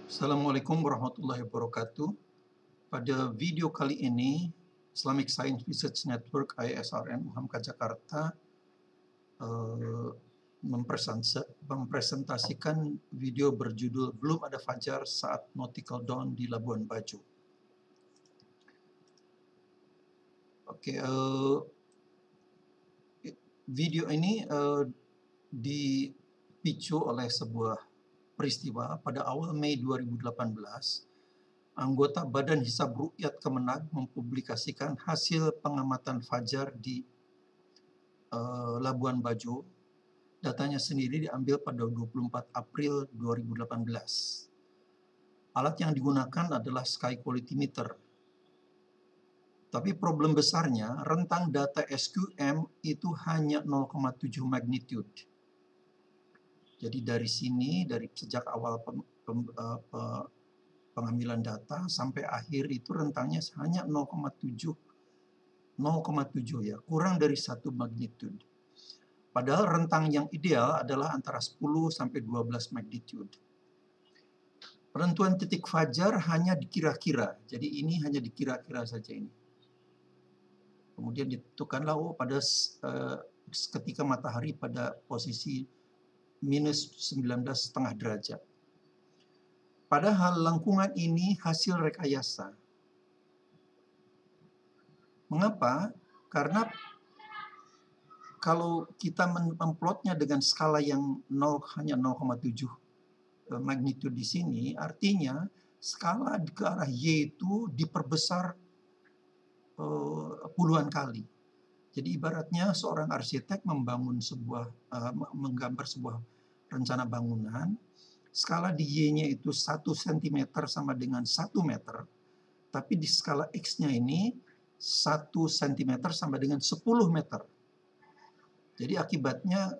Assalamualaikum warahmatullahi wabarakatuh. Pada video kali ini, Islamic Science Research Network ISRN Muhammadiyah Jakarta mempresentasikan video berjudul Belum Ada Fajar Saat Nautical Dawn di Labuan Bajo. Video ini dipicu oleh sebuah peristiwa pada awal Mei 2018. Anggota Badan Hisab Ru'yat Kemenag mempublikasikan hasil pengamatan fajar di Labuan Bajo. Datanya sendiri diambil pada 24 April 2018. Alat yang digunakan adalah Sky Quality Meter. Tapi problem besarnya, rentang data SQM itu hanya 0,7 magnitude. Jadi dari sini, sejak awal pengambilan data sampai akhir itu rentangnya hanya 0,7 ya, kurang dari 1 magnitude. Padahal rentang yang ideal adalah antara 10 sampai 12 magnitude. Penentuan titik fajar hanya dikira-kira. Jadi ini hanya dikira-kira saja ini. Kemudian ditentukanlah pada ketika matahari pada posisi minus 19,5 derajat. Padahal lengkungan ini hasil rekayasa. Mengapa? Karena kalau kita memplotnya dengan skala yang hanya 0,7 magnitude di sini, artinya skala ke arah Y itu diperbesar puluhan kali. Jadi ibaratnya seorang arsitek menggambar sebuah rencana bangunan, skala di Y-nya itu 1 cm sama dengan 1 meter, tapi di skala X-nya ini 1 cm sama dengan 10 meter. Jadi akibatnya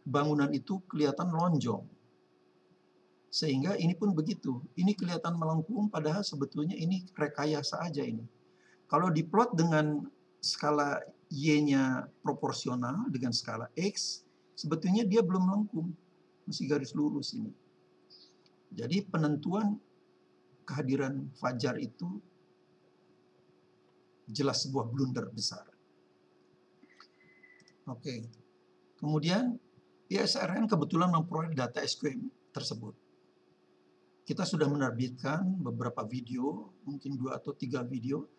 bangunan itu kelihatan lonjong. Sehingga ini pun begitu. Ini kelihatan melengkung padahal sebetulnya ini rekayasa aja ini. Kalau diplot dengan skala Y-nya proporsional dengan skala X, sebetulnya dia belum melengkung. Masih garis lurus ini. Jadi penentuan kehadiran fajar itu jelas sebuah blunder besar. Kemudian ISRN kebetulan memperoleh data SQM tersebut. Kita sudah menerbitkan beberapa video, mungkin 2 atau 3 video.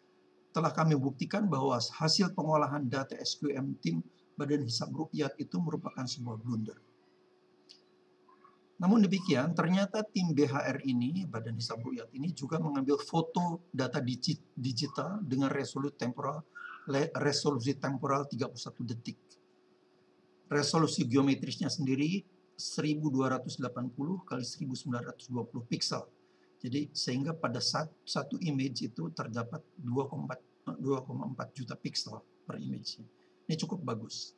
Telah kami buktikan bahwa hasil pengolahan data SQM tim Badan Hisab Ru'yat itu merupakan sebuah blunder. Namun demikian, ternyata tim BHR ini, Badan Hisab Ru'yat ini juga mengambil foto data digital dengan resolusi temporal 31 detik. Resolusi geometrisnya sendiri 1280 kali 1920 pixel. Jadi sehingga pada satu image itu terdapat 2,4 juta pixel per image. Ini cukup bagus.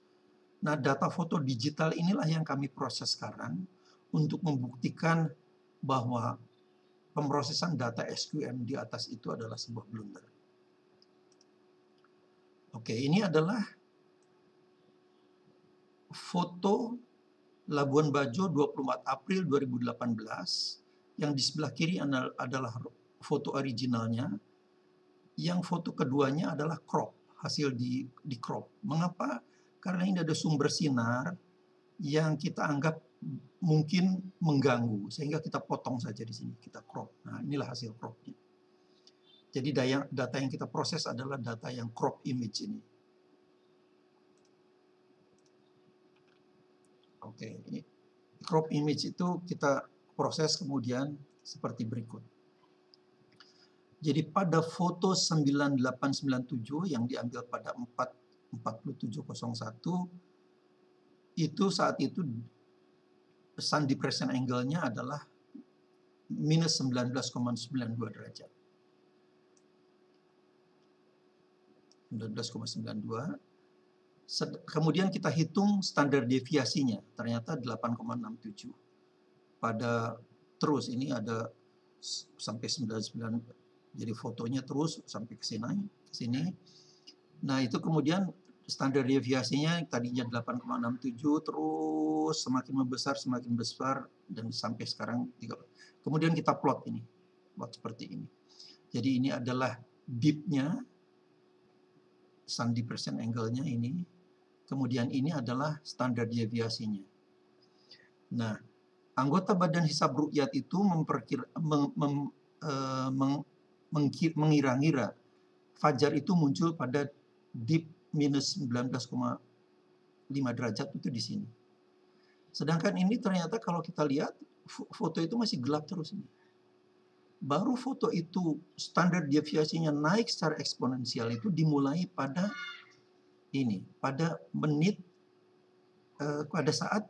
Nah, data foto digital inilah yang kami proses sekarang untuk membuktikan bahwa pemrosesan data SQM di atas itu adalah sebuah blunder. Ini adalah foto Labuan Bajo 24 April 2018. Yang di sebelah kiri adalah foto originalnya. Yang foto keduanya adalah crop, hasil di crop. Mengapa? Karena ini ada sumber sinar yang kita anggap mungkin mengganggu, sehingga kita potong saja di sini, kita crop. Nah, inilah hasil cropnya. Jadi data yang kita proses adalah data yang crop image ini. Ini crop image itu kita proses kemudian seperti berikut. Jadi pada foto 9897 yang diambil pada 4:47:01 itu saat itu sun depression angle-nya adalah minus 19,92 derajat. 19,92. Kemudian kita hitung standar deviasinya, ternyata 8,67. Pada terus ini ada sampai 99, jadi fotonya terus sampai ke sini. Nah, itu kemudian standar deviasinya tadinya 8,67 terus semakin membesar dan sampai sekarang 3. Kemudian kita plot ini, plot seperti ini. Jadi ini adalah dip-nya, sun depression angle-nya ini. Kemudian ini adalah standar deviasinya. Nah, anggota Badan Hisab Ru'yat itu mengira-ngira fajar itu muncul pada dip minus 19,5 derajat itu di sini. Sedangkan ini ternyata kalau kita lihat foto itu masih gelap terus ini. Baru foto itu standar deviasinya naik secara eksponensial itu dimulai pada ini, pada menit pada saat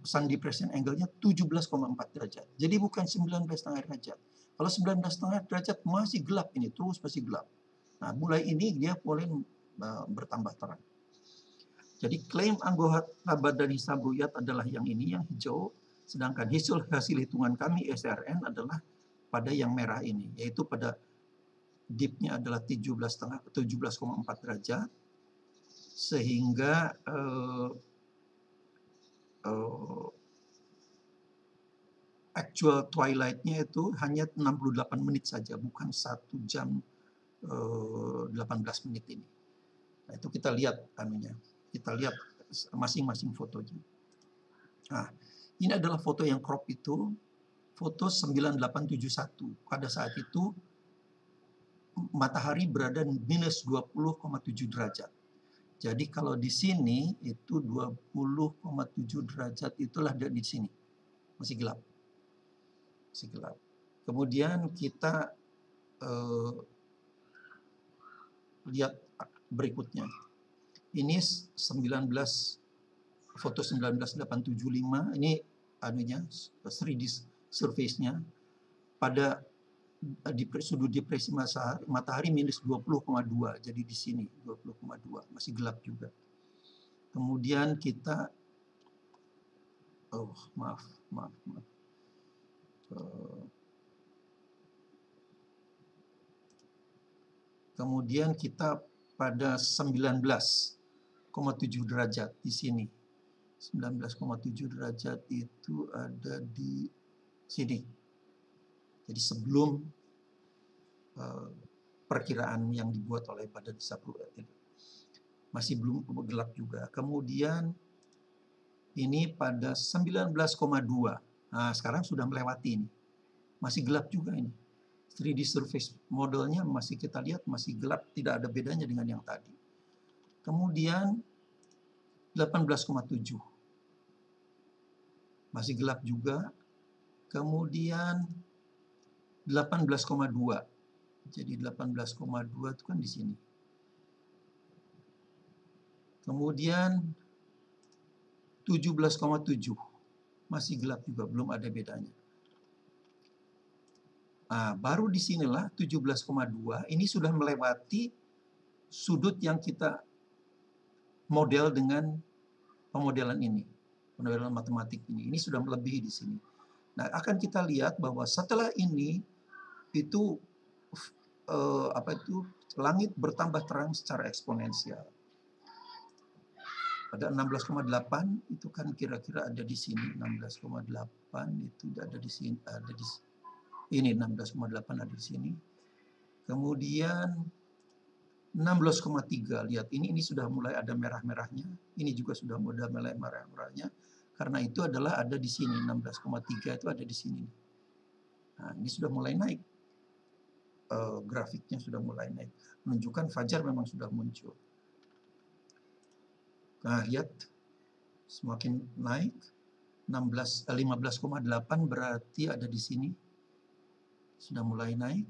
sun depression angle-nya 17,4 derajat. Jadi bukan 19,5 derajat. Kalau 19,5 derajat masih gelap ini, terus masih gelap. Nah, mulai ini dia boleh bertambah terang. Jadi klaim anggota Badan Hisab Ru'yat adalah yang ini, yang hijau. Sedangkan hasil hitungan kami SRN adalah pada yang merah ini, yaitu pada dip-nya adalah 17,4 derajat, sehingga actual twilight-nya itu hanya 68 menit saja, bukan 1 jam 18 menit ini. Nah, itu kita lihat anunya. Kita lihat masing-masing fotonya. Nah, ini adalah foto yang crop itu, foto 9871. Pada saat itu matahari berada minus 20,7 derajat. Jadi kalau di sini itu 20,7 derajat itulah di sini. Masih gelap. Masih gelap. Kemudian kita lihat berikutnya. Ini foto 19875. Ini anunya 3D surface-nya pada di sudut depresi matahari minus 20,2. Jadi di sini 20,2 masih gelap juga. Kemudian kita kemudian kita pada 19,7 derajat di sini. 19,7 derajat itu ada di sini. Jadi sebelum perkiraan yang dibuat oleh Badan Hisab Ru'yat itu. Masih belum gelap juga. Kemudian ini pada 19,2. Nah, sekarang sudah melewati ini. Masih gelap juga ini. 3D surface modelnya masih kita lihat masih gelap, tidak ada bedanya dengan yang tadi. Kemudian 18,7. Masih gelap juga. Kemudian 18,2. Jadi 18,2 itu kan di sini. Kemudian 17,7. Masih gelap juga, belum ada bedanya. Nah, baru di sinilah 17,2 ini sudah melewati sudut yang kita model dengan pemodelan ini, pemodelan matematik ini. Ini sudah melebihi di sini. Nah, akan kita lihat bahwa setelah ini itu langit bertambah terang secara eksponensial. Pada 16,8 itu kan kira-kira ada di sini. 16,8 itu ada di sini, ini 16,8 ada di sini. Kemudian 16,3, lihat ini sudah mulai ada merah-merahnya. Ini juga sudah mulai merah-merahnya. Karena itu adalah ada di sini, 16,3 itu ada di sini. Nah, ini sudah mulai naik. Grafiknya sudah mulai naik. Menunjukkan fajar memang sudah muncul. Nah, lihat semakin naik. 15,8 berarti ada di sini. Sudah mulai naik.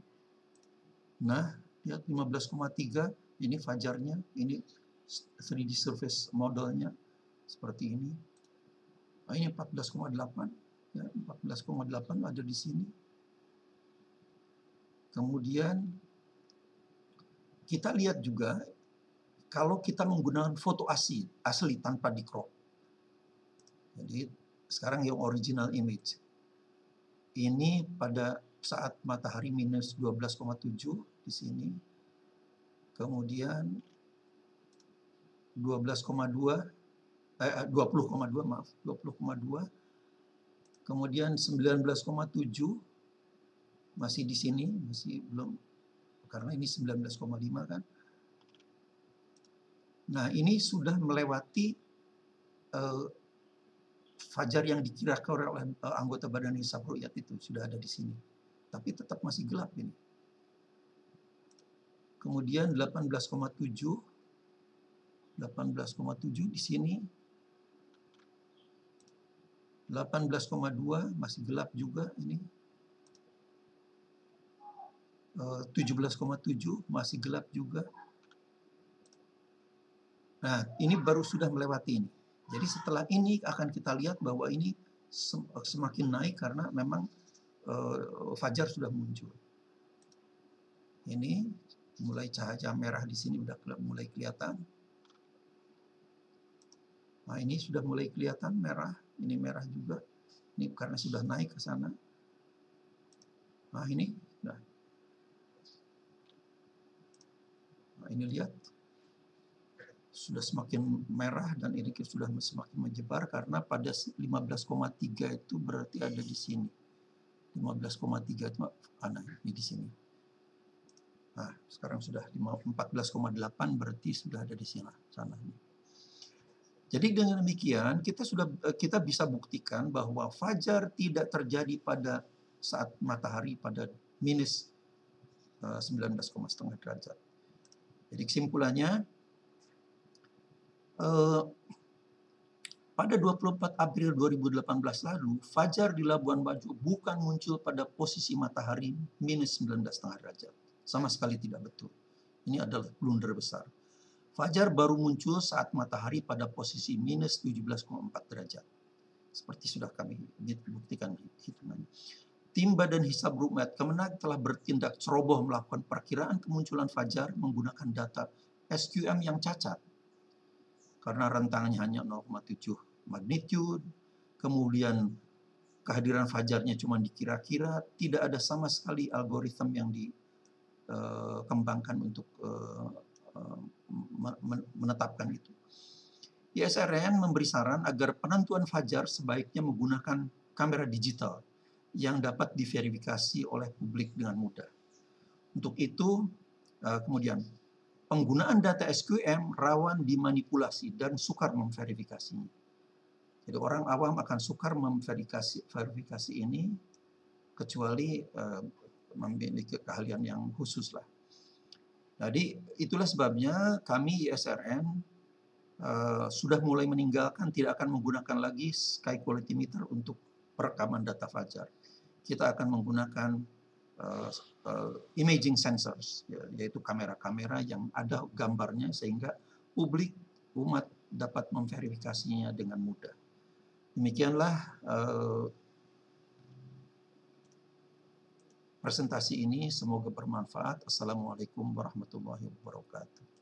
Nah, lihat 15,3 ini fajarnya, ini 3D surface modelnya seperti ini. Nah, ini 14,8 ya, 14,8 ada di sini. Kemudian kita lihat juga kalau kita menggunakan foto asli tanpa di crop. Jadi sekarang yang original image. Ini pada saat matahari minus 12,7 di sini. Kemudian 20,2 maaf, 20,2. Kemudian 19,7 Masih di sini, masih belum, karena ini 19,5 kan. Nah, ini sudah melewati fajar yang dikirakan oleh anggota Badan Hisab Ru'yat itu, sudah ada di sini. Tapi tetap masih gelap ini. Kemudian 18,7 di sini. 18,2 masih gelap juga ini. 17,7 masih gelap juga. Nah, ini baru sudah melewati ini. Jadi setelah ini akan kita lihat bahwa ini semakin naik karena memang fajar sudah muncul. Ini mulai cahaya merah di sini udah mulai kelihatan. Nah, ini sudah mulai kelihatan merah, ini merah juga. Ini karena sudah naik ke sana. Nah, ini nah. Nah, ini lihat. Sudah semakin merah dan ini sudah semakin menyebar karena pada 15,3 itu berarti ada di sini. 15,3 itu ini di sini. Nah, sekarang sudah 14,8 berarti sudah ada di sana. Jadi dengan demikian kita bisa buktikan bahwa fajar tidak terjadi pada saat matahari pada minus 19,5 derajat. Jadi kesimpulannya pada 24 April 2018 lalu, fajar di Labuan Bajo bukan muncul pada posisi matahari minus 19,5 derajat. Sama sekali tidak betul. Ini adalah blunder besar. Fajar baru muncul saat matahari pada posisi minus 17,4 derajat. Seperti sudah kami buktikan hitungannya. Tim Badan Hisab Ru'yat Kemenag telah bertindak ceroboh melakukan perkiraan kemunculan fajar menggunakan data SQM yang cacat. Karena rentangannya hanya 0,7 magnitude, kemudian kehadiran fajarnya cuma dikira-kira, tidak ada sama sekali algoritma yang dikembangkan untuk menetapkan itu. ISRN memberi saran agar penentuan fajar sebaiknya menggunakan kamera digital yang dapat diverifikasi oleh publik dengan mudah. Untuk itu, kemudian penggunaan data SQM rawan dimanipulasi dan sukar memverifikasinya. Jadi orang awam akan sukar memverifikasi ini kecuali memiliki keahlian yang khusus lah. Jadi itulah sebabnya kami ISRN sudah mulai meninggalkan, tidak akan menggunakan lagi sky quality meter untuk perekaman data fajar. Kita akan menggunakan imaging sensors, yaitu kamera-kamera yang ada gambarnya sehingga publik, umat dapat memverifikasinya dengan mudah. Demikianlah presentasi ini, semoga bermanfaat. Assalamualaikum warahmatullahi wabarakatuh.